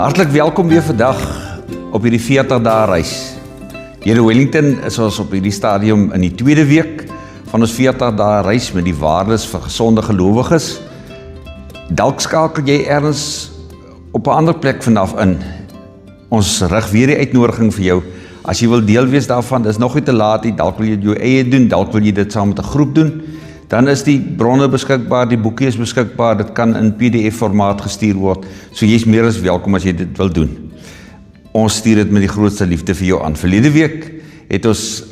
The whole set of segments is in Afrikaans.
Hartlik welkom weer vandag op hierdie 40 dae reis. Hier in Wellington is ons op hierdie stadium in die tweede week van ons 40 dae reis met die waardes vir gesonde gelowiges. Dalk skakel jy ergens op 'n ander plek vanaf in. Ons rig weer die uitnodiging vir jou. As jy wil deel wees daarvan, dis nog nie te laat nie. Dalk wil jy jou eie doen, dalk wil jy dit saam met 'n groep doen. Dan is die bronne beskikbaar, die boekie is beskikbaar, dit kan in PDF formaat gestuur word, so jy is meer as welkom as jy dit wil doen. Ons stuur dit met die grootste liefde vir jou aan. Verlede week het ons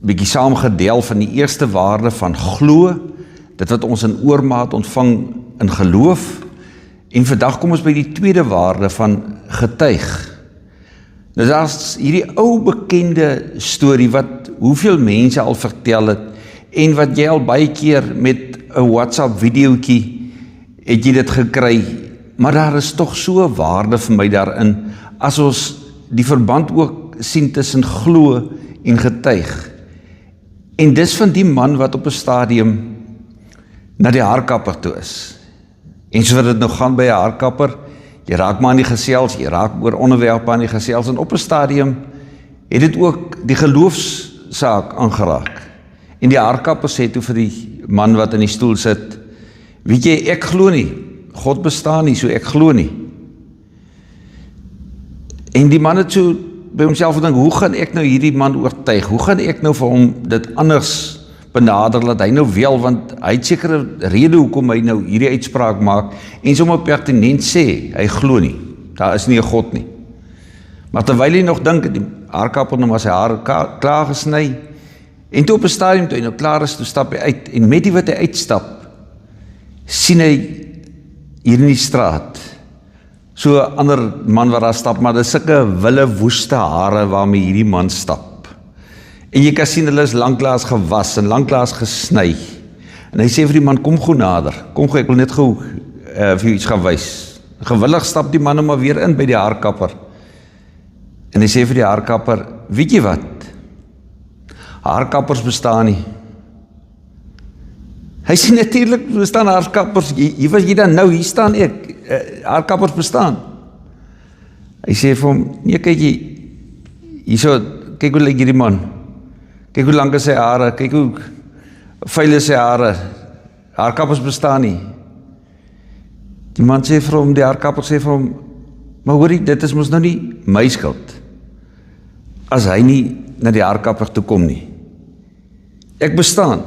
bietjie saam gedeel van die eerste waarde van glo, dit wat ons in oormaat ontvang in geloof, en vandag kom ons by die tweede waarde van getuig. Nou daar's hierdie ou bekende storie wat hoeveel mense al vertel het, en wat jy al baie keer met 'n WhatsApp videoetjie het jy dit gekry, maar daar is tog so 'n waarde vir my daarin, as ons die verband ook sien tussen glo en getuig. En dis van die man wat op 'n stadium na die haarkapper toe is. En so wat dit nou gaan by 'n haarkapper, jy raak maar aan die gesels, jy raak oor onderwerpe aan die gesels, en op 'n stadium het dit ook die geloofssaak aangeraak. En die haarkapper sê toe vir die man wat in die stoel sit, weet jy, ek glo nie, God bestaan nie, so ek glo nie. En die man het so by homself gedink, hoe gaan ek nou hierdie man oortuig, hoe gaan ek nou vir hom dit anders benader, dat hy nou wel, want hy het sekere rede hoekom hy nou hierdie uitspraak maak, en sommer pertinent sê, hy glo nie, daar is nie 'n God nie. Maar terwyl hy nog dink, die haarkapper nou maar sy hare klaar gesny, en toe op 'n stadium toe hy nou klaar is, toe stap hy uit, en met die wat hy uitstap, sien hy hier in die straat, so 'n ander man wat daar stap, maar dis sulke wille woeste hare waarmee hierdie man stap. En jy kan sien, hulle is lanklaas gewas en lanklaas gesny. En hy sê vir die man, kom gou nader, kom gou, ek wil net gou vir jou iets gaan wys. Gewillig stap die man nou maar weer in by die haarkapper. En hy sê vir die haarkapper, weet jy wat? Haarkappers bestaan nie. Hy sê natuurlik bestaan haarkappers, hier was jy dan nou, hier staan ek, haarkappers bestaan. Hy sê vir hom, nee kyk jy, hierso, kyk hoe lyk hierdie man, kyk hoe lang is sy hare, kyk hoe vuil is sy hare, haarkappers bestaan nie. Die man sê vir hom, die haarkapper sê vir hom, maar hoorie, dit is mos nou nie my skuld, as hy nie na die haarkapper toe kom nie. Ek bestaan,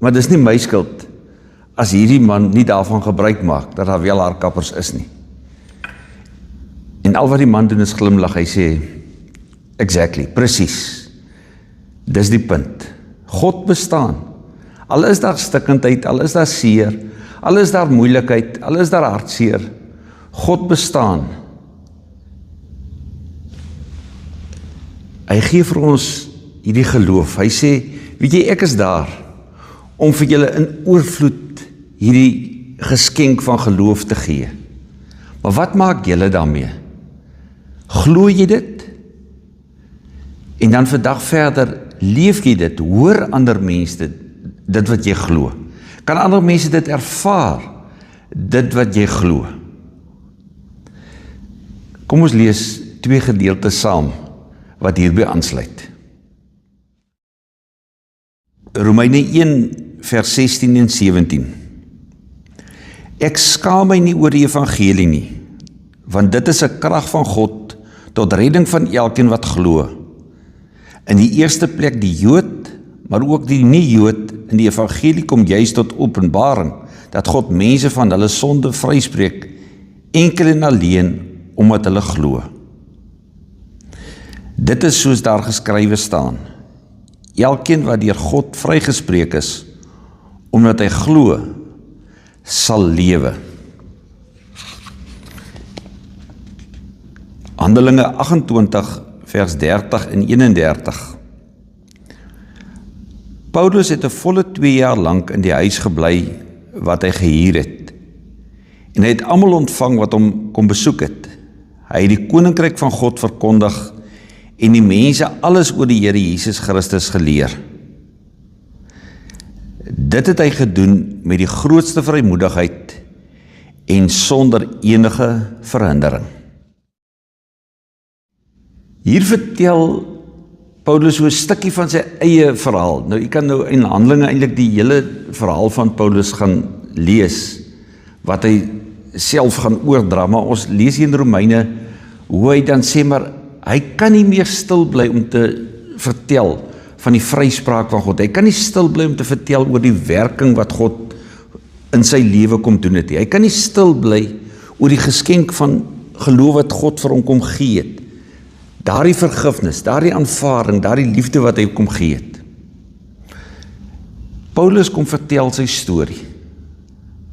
maar dis nie my skuld, as hierdie man nie daarvan gebruik maak, dat daar wel haarkappers is nie. En al wat die man doen is glimlag, hy sê, exactly, presies, dis die punt, God bestaan, al is daar stikkendheid, al is daar seer, al is daar moeilikheid, al is daar hartseer, God bestaan. Hy gee vir ons hierdie geloof, hy sê, weet jy, ek is daar, om vir julle in oorvloed hierdie geskenk van geloof te gee. Maar wat maak julle daarmee? Glo jy dit? En dan vandag verder, leef jy dit? Hoor ander mense dit wat jy glo? Kan ander mense dit ervaar? Dit wat jy glo? Kom ons lees 2 gedeeltes saam, wat hierby aansluit. Romeine 1 vers 16 en 17. Ek skaam my nie oor die evangelie nie, want dit is 'n krag van God tot redding van elkeen wat glo. In die eerste plek die Jood, maar ook die nie-Jood. In die evangelie kom juis tot openbaring dat God mense van hulle sonde vryspreek, enkel en alleen omdat hulle glo. Dit is soos daar geskrywe staan, elkeen wat deur God vrygespreek is, omdat hy glo, sal lewe. Handelinge 28 vers 30 en 31. Paulus het 'n volle 2 jaar lank in die huis gebly wat hy gehuur het, en hy het almal ontvang wat hom kom besoek het. Hy het die koninkryk van God verkondig, en die mense alles oor die Here Jesus Christus geleer. Dit het hy gedoen met die grootste vrymoedigheid en sonder enige verhindering. Hier vertel Paulus so 'n stukkie van sy eie verhaal. Nou, jy kan nou in Handelinge eintlik die hele verhaal van Paulus gaan lees, wat hy self gaan oordra, maar ons lees hier in Romeine, hoe hy dan sê, maar hy kan nie meer stil bly om te vertel van die vryspraak van God. Hy kan nie stil bly om te vertel oor die werking wat God in sy lewe kom doen het. Hy kan nie stil bly oor die geskenk van geloof wat God vir hom kom gee het. Daardie vergifnis, daardie aanvaarding, daardie liefde wat hy kom gee het. Paulus kom vertel sy storie.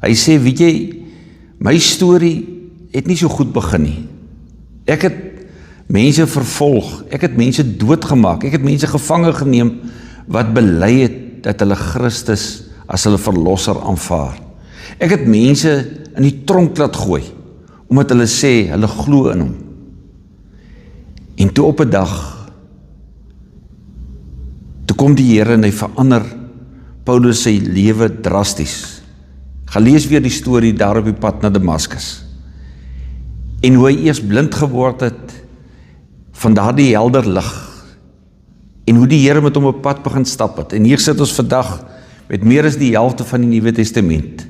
Hy sê, weet jy, my storie het nie so goed begin nie. Ek het mense vervolg, ek het mense doodgemaak, ek het mense gevange geneem wat bely het dat hulle Christus as hulle verlosser aanvaar. Ek het mense in die tronk laat gooi, omdat hulle sê, hulle glo in hom. En toe op 'n dag, toe kom die Here en hy verander Paulus sy lewe drasties. Gaan lees weer die storie daar op die pad na Damaskus. En hoe hy eers blind geword het van daardie helder lig. En hoe die Here met hom op pad begin stap het. En hier sit ons vandag met meer as die helfte van die Nuwe Testament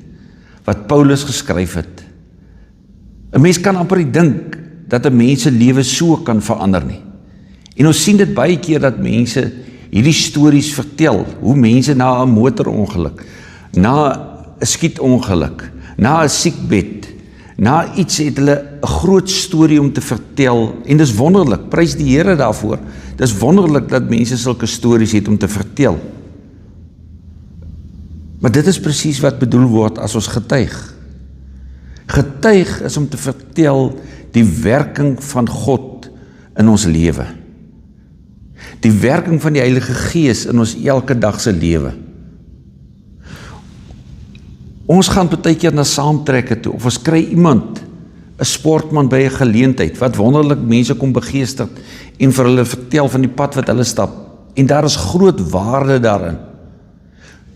wat Paulus geskryf het. 'n Mens kan amper nie dink dat 'n mens se lewe so kan verander nie. En ons sien dit baie keer dat mense hierdie stories vertel, hoe mense na 'n motorongeluk, na 'n skietongeluk, na 'n siekbed, na iets het hulle 'n groot storie om te vertel, en dis wonderlik, prys die Here daarvoor. Dis wonderlik dat mense sulke stories het om te vertel. Maar dit is presies wat bedoel word as ons getuig. Getuig is om te vertel die werking van God in ons lewe. Die werking van die Heilige Gees in ons elke dag se lewe. Ons gaan baie keer na saamtrekke toe, of ons kry iemand, 'n sportman by 'n geleentheid, wat wonderlik mense kom begeester, en vir hulle vertel van die pad wat hulle stap, en daar is groot waarde daarin.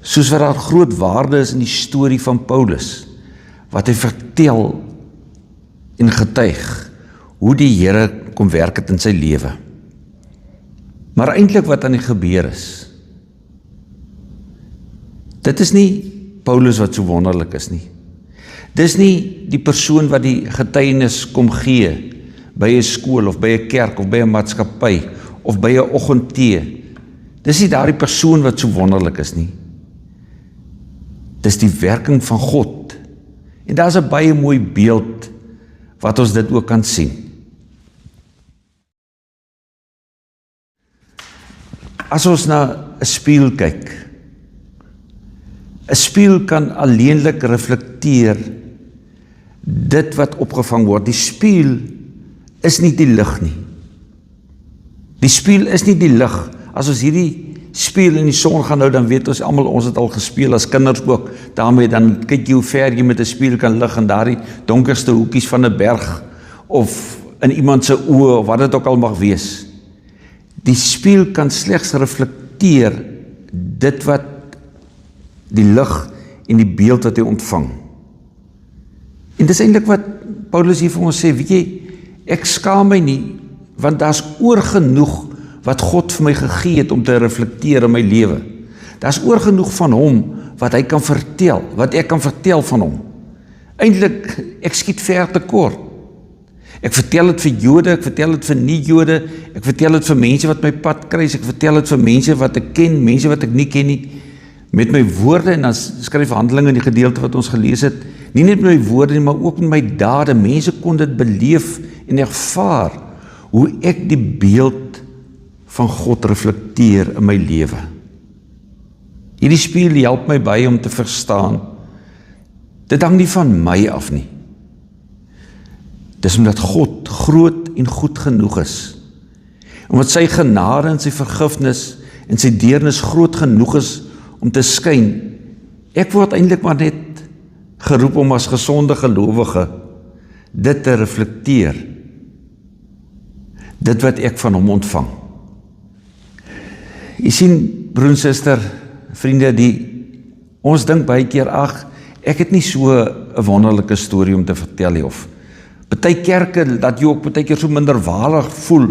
Soos wat daar groot waarde is in die storie van Paulus, wat hy vertel en getuig, hoe die Here kom werk het in sy lewe. Maar eintlik wat aan die gebeur is, dit is nie Paulus wat so wonderlik is nie. Dis nie die persoon wat die getuienis kom gee, by 'n skool, of by 'n kerk, of by 'n maatskappy, of by 'n oggendtee. Dis nie daardie persoon wat so wonderlik is nie. Dis die werking van God. En daar is 'n baie mooi beeld, wat ons dit ook kan sien. As ons na 'n spieël kyk, 'n spieël kan alleenlik reflekteer dit wat opgevang word. Die spieël is nie die lig nie. Die spieël is nie die lig. As ons hierdie spieël in die son gaan hou, dan weet ons almal, ons het al gespeel as kinders ook, daarmee dan kyk jy hoe ver jy met 'n spieël kan lig in daardie donkerste hoekies van 'n berg, of in iemand se oë, of wat dit ook al mag wees. Die spieël kan slegs reflekteer dit wat die lig en die beeld wat hy ontvang. En dis eintlik wat Paulus hier vir ons sê, weet jy, ek skaam my nie, want daar's oorgenoeg wat God vir my gegee het om te reflekteer in my lewe. Daar's oorgenoeg van hom wat hy kan vertel, wat ek kan vertel van hom. Eintlik, ek skiet ver te kort. Ek vertel dit vir Jode, ek vertel dit vir nie-Jode, ek vertel dit vir mense wat my pad kruis, ek vertel dit vir mense wat ek ken, mense wat ek nie ken nie, met my woorde, en dan skryf Handelinge in die gedeelte wat ons gelees het, nie net met my woorde nie, maar ook met my dade. Mense kon dit beleef en ervaar, hoe ek die beeld van God reflekteer in my lewe. Hierdie spieël help my baie om te verstaan, dit hang nie van my af nie. Dis omdat God groot en goed genoeg is. Omdat sy genade en sy vergifnis en sy deernis groot genoeg is om te skyn. Ek word eintlik maar net geroep om as gesonde gelowige dit te reflekteer. Dit wat ek van hom ontvang. Jy sien, broer en suster, vriende, ons dink baie keer, ag, ek het nie so 'n wonderlike storie om te vertel nie, of party kerke laat jy ook party keer so minderwaardig voel,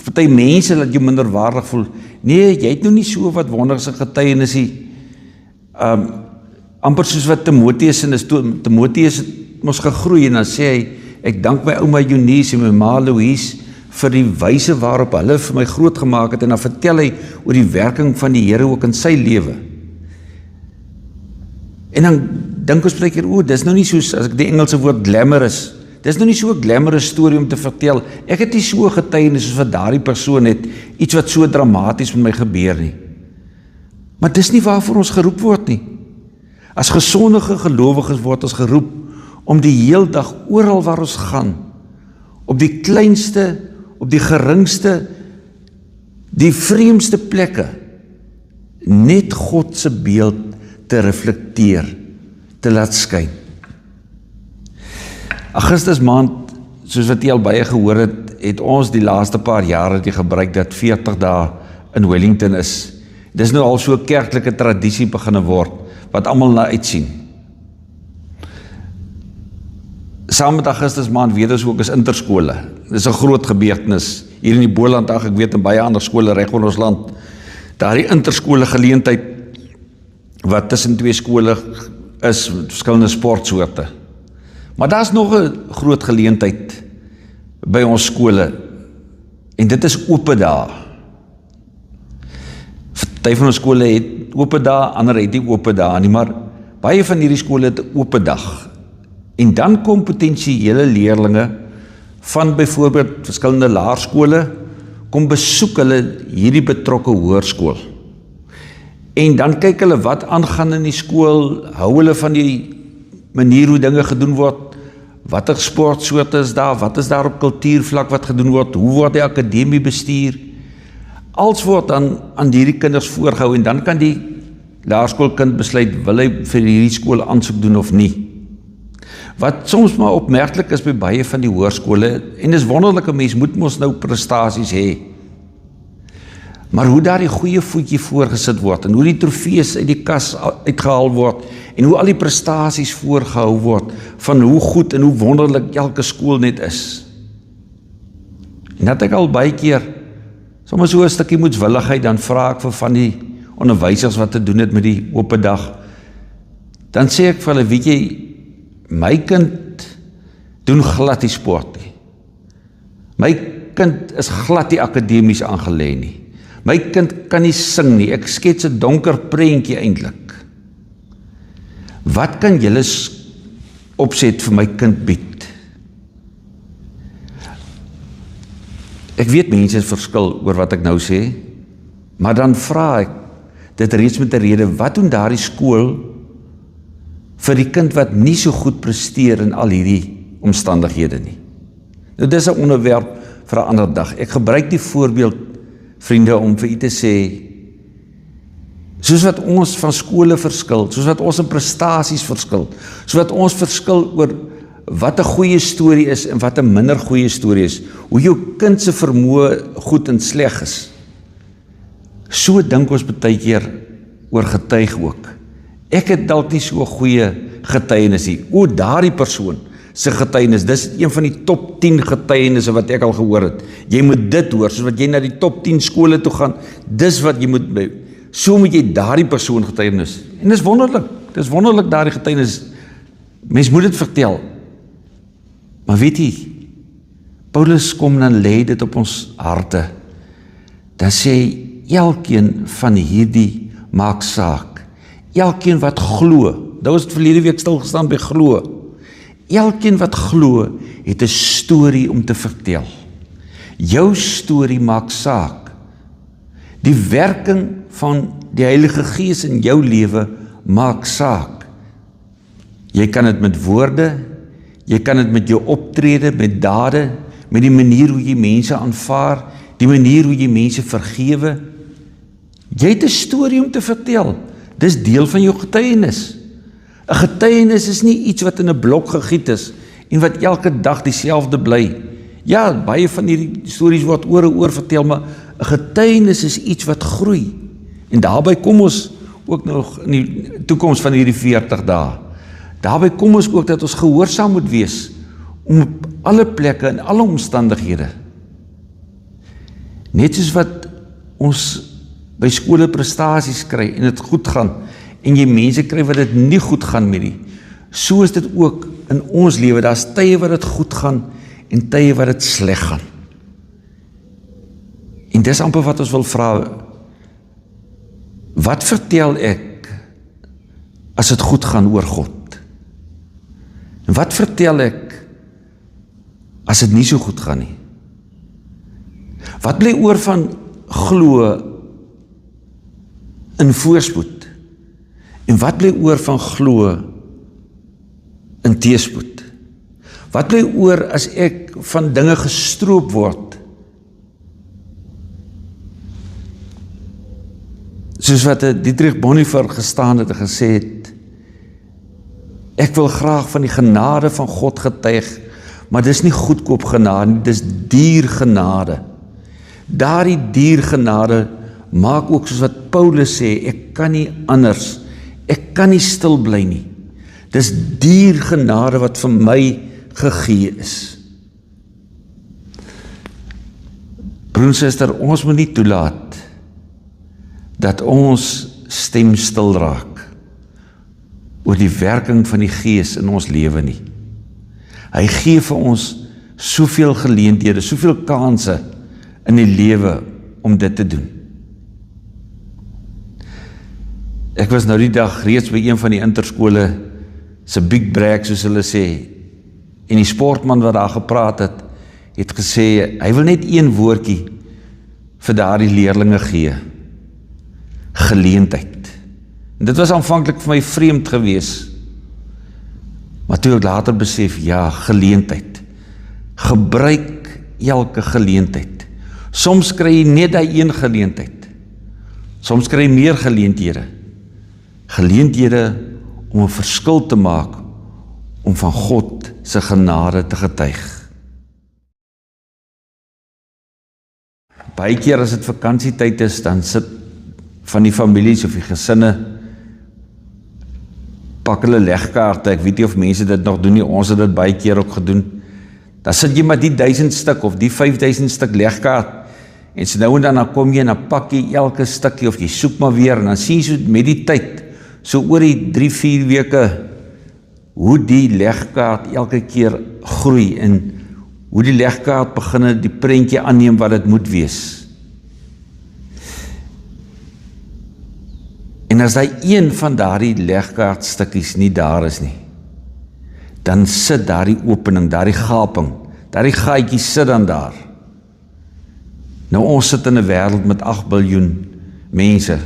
party mense laat jou minderwaardig voel. Nee, jy het nou nie so wat wonderse getuienis nie. Amper soos wat Timotheus en Timotheus het mos gegroei en dan sê hy, ek dank my ouma Eunice en my ma Louise vir die wyse waarop hulle vir my groot gemaak het, en dan vertel hy oor die werking van die Here ook in sy lewe. En dan dink ons baie keer, dis nou nie soos, as ek die Engelse woord glamorous, dis nou nie so 'n glamorous storie om te vertel. Ek het nie so getuienis soos wat daardie persoon het, iets wat so dramaties met my gebeur nie. Maar dis nie waarvoor ons geroep word nie. As gesondige gelowiges word ons geroep om die heel dag oral waar ons gaan, op die kleinste, op die geringste, die vreemdste plekke, net God se beeld te reflekteer, te laat skyn. Augustus maand, soos wat jy al baie gehoor het ons die laaste paar jare die gebruik dat 40 dae in Wellington is. Dis nou al so 'n kerklike tradisie begin word, wat almal na uitsien. Saam met Augustus maand weet ons ook is interskole. Dis 'n groot gebeurtenis hier in die Boland, ek weet in baie ander skole reg oor ons land. Daardie interskole geleentheid wat tussen twee skole is, verskillende sportsoorte. Maar daar's nog 'n groot geleentheid by ons skole, en dit is ope dae. Party van ons skole het ope dae, ander het nie ope dae nie, maar baie van hierdie skole het 'n ope dag. En dan kom potensiële leerlinge van byvoorbeeld verskillende laerskole, kom besoek hulle hierdie betrokke hoërskool. En dan kyk hulle wat aangaan in die skool, hou hulle van die manier hoe dinge gedoen word, watter sportsoorte is daar, wat is daar op kultuurvlak wat gedoen word, hoe word die akademie bestuur, als word dan aan hierdie kinders voorgehou, en dan kan die laerskoolkind besluit, wil hy vir hierdie skool aansoek doen of nie. Wat soms maar opmerklik is by baie van die hoërskole, en dis wonderlike mens moet mos nou prestasies hê, maar hoe daar die goeie voetjie voorgesit word, en hoe die trofees uit die kas uitgehaal word, en hoe al die prestasies voorgehou word, van hoe goed en hoe wonderlik elke skool net is. En dat ek al baie keer, soms so 'n stukkie moedswilligheid, dan vra ek vir van die onderwysers wat te doen het met die ope dag, dan sê ek vir hulle, weet jy, my kind doen glad die sport nie. My kind is glad nie akademies aangelê nie. My kind kan nie sing nie, ek skets 'n donker prentjie eintlik. Wat kan julle opset vir my kind bied? Ek weet mense is verskil oor wat ek nou sê, maar dan vra ek dit reeds met 'n rede, wat doen daardie skool vir die kind wat nie so goed presteer in al hierdie omstandighede nie? Nou dis 'n onderwerp vir 'n ander dag. Ek gebruik die voorbeeld, vriende, om vir u te sê, soos wat ons van skole verskil, soos wat ons in prestasies verskil, soos wat ons verskil oor wat 'n goeie storie is en wat 'n minder goeie storie is, hoe jou kind se vermoë goed en sleg is. So dink ons baie keer oor getuig ook. Ek het dalk nie so 'n goeie getuienis nie. O, daardie persoon se getuienis, dis een van die top 10 getuienisse wat ek al gehoor het. Jy moet dit hoor, soos wat jy na die top 10 skole toe gaan, dis wat jy moet, so moet jy daardie persoon getuienis. En dis wonderlik daardie getuienis. Mens moet dit vertel. Maar weet jy, Paulus kom dan lê dit op ons harte. Dan sê elkeen van hierdie maak saak. Elkeen wat glo, nou is het verlede week stilgestaan by glo. Elkeen wat glo, het 'n storie om te vertel. Jou storie maak saak. Die werking van die Heilige Gees in jou lewe maak saak. Jy kan dit met woorde, jy kan dit met jou optrede, met dade, met die manier hoe jy mense aanvaar, die manier hoe jy mense vergewe. Jy het 'n storie om te vertel. Dis deel van jou getuienis. 'n Getuienis is nie iets wat in 'n blok gegiet is en wat elke dag dieselfde bly. Ja, baie van hierdie stories word oor en oor vertel, maar 'n getuienis is iets wat groei. En daarby kom ons ook nog in die toekoms van hierdie 40 dae. Daarby kom ons ook dat ons gehoorsaam moet wees om op alle plekke en alle omstandighede. Net soos wat ons by skole prestasies kry en dit goed gaan, en jy mense kry wat dit nie goed gaan met die, so is dit ook in ons lewe, daar's tye wat dit goed gaan, en tye wat dit sleg gaan. En dis amper wat ons wil vra, wat vertel ek, as dit goed gaan oor God? En wat vertel ek, as dit nie so goed gaan nie? Wat bly oor van glo in voorspoed? En wat bly oor van glo in teëspoed? Wat bly oor as ek van dinge gestroop word? Soos wat Dietrich Bonhoeffer gestaan het en gesê het, ek wil graag van die genade van God getuig, maar dis nie goedkoop genade, dis duur genade. Daardie duur genade maak ook soos wat Paulus sê, ek kan nie anders, ek kan nie stil bly nie. Dis duur genade wat vir my gegee is. Broer en suster, ons moet nie toelaat dat ons stem stil raak oor die werking van die Gees in ons lewe nie. Hy gee vir ons soveel geleenthede, soveel kanse in die lewe om dit te doen. Ek was nou die dag reeds by een van die interskole se big break, soos hulle sê, en die sportman wat daar gepraat het gesê, hy wil net een woordjie vir daardie leerlinge gee. Geleentheid. En dit was aanvanklik vir my vreemd gewees, maar toe ek later besef, ja, geleentheid. Gebruik elke geleentheid. Soms kry jy net die een geleentheid. Soms kry jy meer geleenthede. Geleenthede om 'n verskil te maak, om van God se genade te getuig. Baie keer as dit vakansietyd is, dan sit van die families of die gesinne, pak hulle legkaarte, ek weet nie of mense dit nog doen nie, ons het dit baie keer ook gedoen, dan sit jy met die 1000 stuk of die 5000 stuk legkaart, en so nou en dan kom jy en dan pak jy elke stukkie, of jy soek maar weer, en dan sien jy so met die tyd, so oor die 3-4 weke, hoe die legkaart elke keer groei, en hoe die legkaart begin die prentjie aanneem wat dit moet wees. En as daai een van daardie legkaartstukkies nie daar is nie, dan sit daardie opening, daardie gaping, daardie gaatjie sit dan daar. Nou ons sit in 'n wêreld met 8 biljoen mense,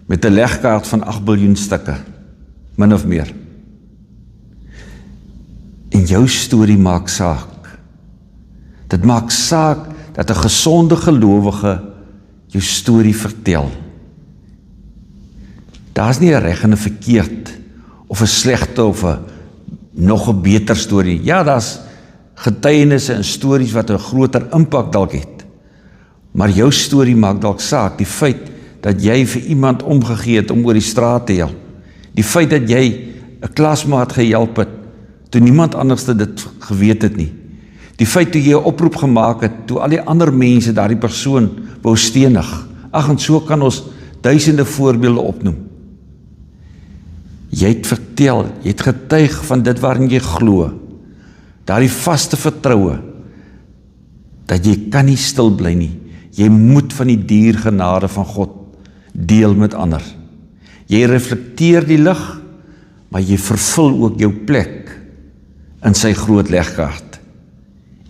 met 'n legkaart van 8 biljoen stukke, min of meer. En jou storie maak saak. Dit maak saak dat 'n gesonde gelowige jou storie vertel. Daar's nie 'n reg en 'n verkeerd, of 'n slegte, of 'n nog 'n beter storie. Ja, daar's getuienisse en stories wat 'n groter impak dalk het. Maar jou storie maak dalk saak. Die feit dat jy vir iemand omgegee het om oor die straat te help. Die feit dat jy 'n klasmaat gehelp het, toe niemand anders dit geweet het nie. Die feit dat jy 'n oproep gemaak het, toe al die ander mense daardie persoon wou stenig. Ag, en so kan ons duisende voorbeelde opnoem. Jy het vertel, jy het getuig van dit waarin jy glo. Daardie vaste vertroue, dat jy kan nie stil bly nie. Jy moet van die duur genade van God deel met ander. Jy reflekteer die lig, maar jy vervul ook jou plek in sy groot legkaart.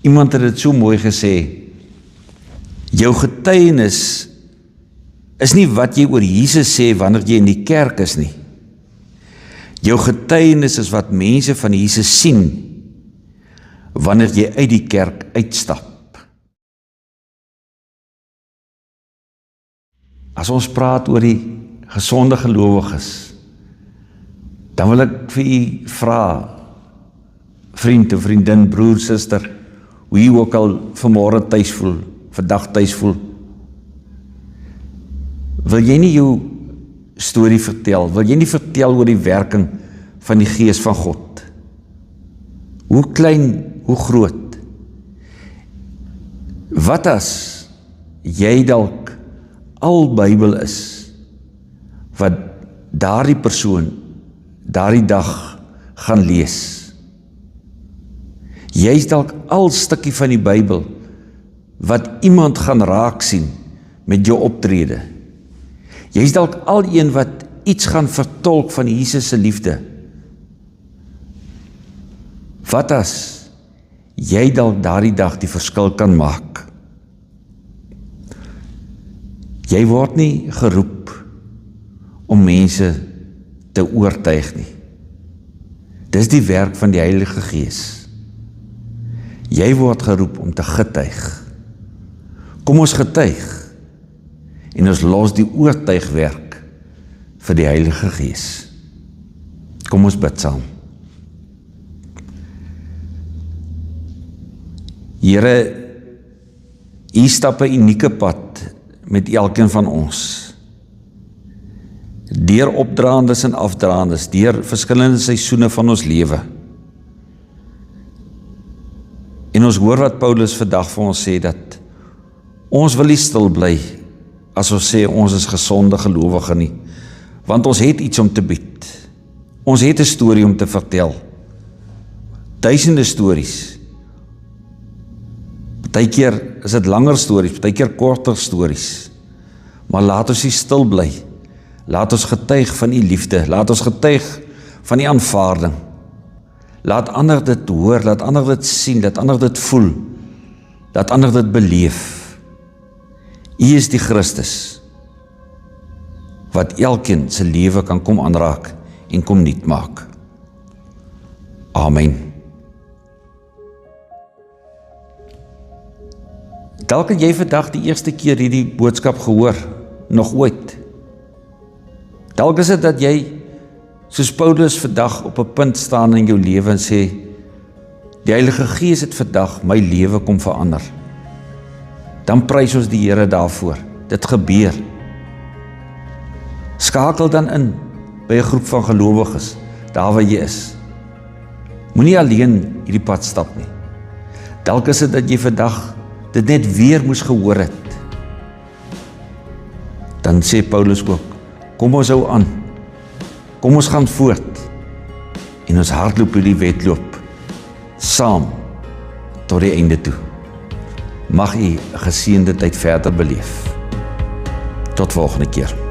Iemand het dit so mooi gesê, jou getuienis is nie wat jy oor Jesus sê wanneer jy in die kerk is nie. Jou getuienis is wat mense van Jesus sien wanneer jy uit die kerk uitstap. As ons praat oor die gesonde gelowiges, dan wil ek vir u vra, vriend of vriendin, broer, suster, hoe jy ook al vanmôre tuis voel, vandag tuis voel, wil jy nie jou storie vertel, wil jy nie vertel oor die werking van die Gees van God? Hoe klein, hoe groot? Wat as jy dalk al Bybel is, wat daardie persoon, daardie dag gaan lees. Jy is dalk al stukkie van die Bybel, wat iemand gaan raak sien met jou optrede. Jy is dalk al een wat iets gaan vertolk van Jesus se liefde. Wat as jy dalk daardie dag die verskil kan maak? Jy word nie geroep om mense te oortuig nie. Dis die werk van die Heilige Gees. Jy word geroep om te getuig. Kom ons getuig en ons los die oortuigwerk vir die Heilige Gees. Kom ons bid saam. Here, U stap 'n unieke pad met elkeen van ons. Deur opdraandes en afdraandes, deur verskillende seisoene van ons lewe. En ons hoor wat Paulus vandag vir ons sê, dat ons wil nie stil bly as ons sê ons is gesonde gelowige nie, want ons het iets om te bied. Ons het 'n storie om te vertel. Duisende stories. Partykeer is dit langer stories, partykeer korter stories. Maar laat ons nie stil bly. Laat ons getuig van U liefde. Laat ons getuig van U aanvaarding. Laat ander dit hoor, laat ander dit sien, laat ander dit voel. Laat ander dit beleef. U is die Christus, wat elkeen se lewe kan kom aanraak en kom nuut maak. Amen. Dalk het jy vandag die eerste keer hierdie boodskap gehoor, nog ooit. Dalk is dit dat jy, soos Paulus vandag op 'n punt staan in jou lewe en sê, die Heilige Gees het vandag my lewe kom verander. Dan prys ons die Here daarvoor. Dit gebeur. Skakel dan in by 'n groep van gelowiges, daar waar jy is. Moenie alleen hierdie pad stap nie. Dalk is dit dat jy vandag dit net weer moes gehoor het. Dan sê Paulus ook, kom ons hou aan. Kom ons gaan voort. En ons hardloop hierdie wedloop saam tot die einde toe. Mag u 'n geseënde tyd verder beleef. Tot volgende keer.